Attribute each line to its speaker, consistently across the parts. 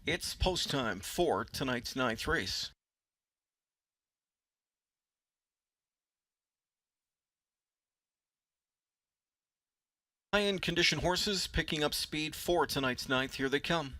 Speaker 1: It's post time for tonight's ninth race. High-end condition horses picking up speed for tonight's ninth. Here they come.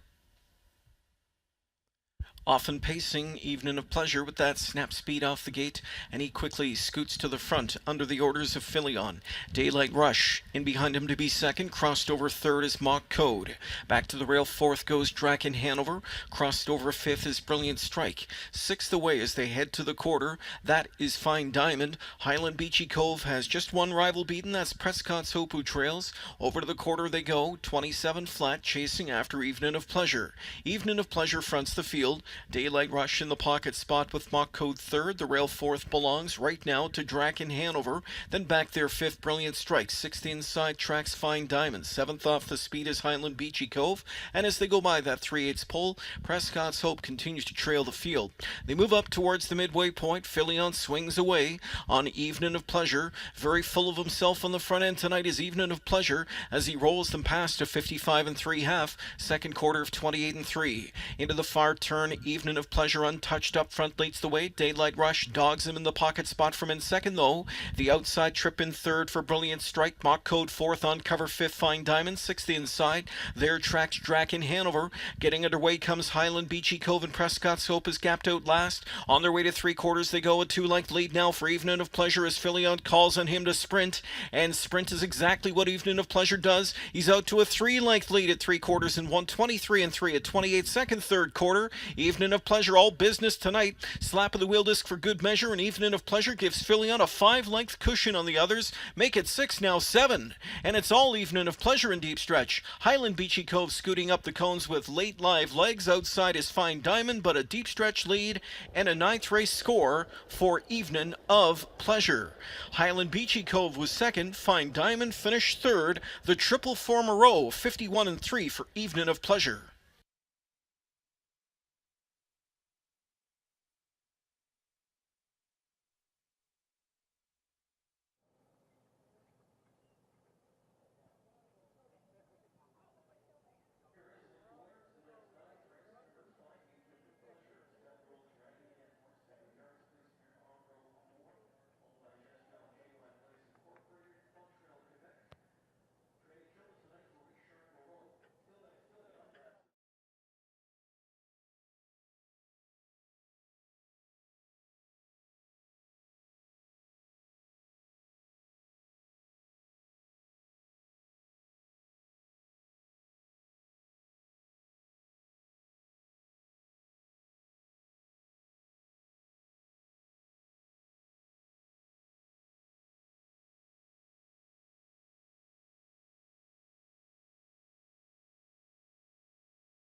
Speaker 1: Often pacing, Evening of Pleasure with that snap speed off the gate, and he quickly scoots to the front under the orders of Philion. Daylight Rush in behind him to be second. Crossed over third is Mock Code. Back to the rail fourth goes Draken Hanover. Crossed over fifth is Brilliant Strike. Sixth away as they head to the quarter. That is Fine Diamond. Highland Beachy Cove has just one rival beaten. That's Prescott's Hope, who trails. Over to the quarter they go. 27 flat, chasing after Evening of Pleasure. Evening of Pleasure fronts the field. Daylight Rush in the pocket spot with Mock Code third. The rail fourth belongs right now to Draken Hanover. Then back there fifth, Brilliant Strike. Sixth inside tracks Fine Diamond. Seventh off the speed is Highland Beachy Cove. And as they go by that 3/8 pole, Prescott's Hope continues to trail the field. They move up towards the midway point. Philion swings away on Evening of Pleasure. Very full of himself on the front end tonight is Evening of Pleasure as he rolls them past to 55 3/2. Second quarter of 28 3. Into the far turn, Evening of Pleasure untouched up front leads the way. Daylight Rush dogs him in the pocket spot from in second though. The outside trip in third for Brilliant Strike. Mock Code fourth, on cover fifth, Fine Diamond. Sixth inside. There tracks Draken Hanover. Getting underway comes Highland Beachy Cove, and Prescott's Hope is gapped out last. On their way to three quarters they go. A 2-length lead now for Evening of Pleasure as Philion calls on him to sprint. And sprint is exactly what Evening of Pleasure does. He's out to a 3-length lead at three quarters and 1:23 3 at 28 second third quarter. Evening of Pleasure all business tonight. Slap of the wheel disc for good measure, and Evening of Pleasure gives Philion a 5-length cushion on the others. Make it 6, now 7. And it's all Evening of Pleasure in deep stretch. Highland Beachy Cove scooting up the cones with late live legs. Outside is Fine Diamond, but a deep stretch lead and a ninth race score for Evening of Pleasure. Highland Beachy Cove was second. Fine Diamond finished third. The triple form a row, 51 3 for Evening of Pleasure.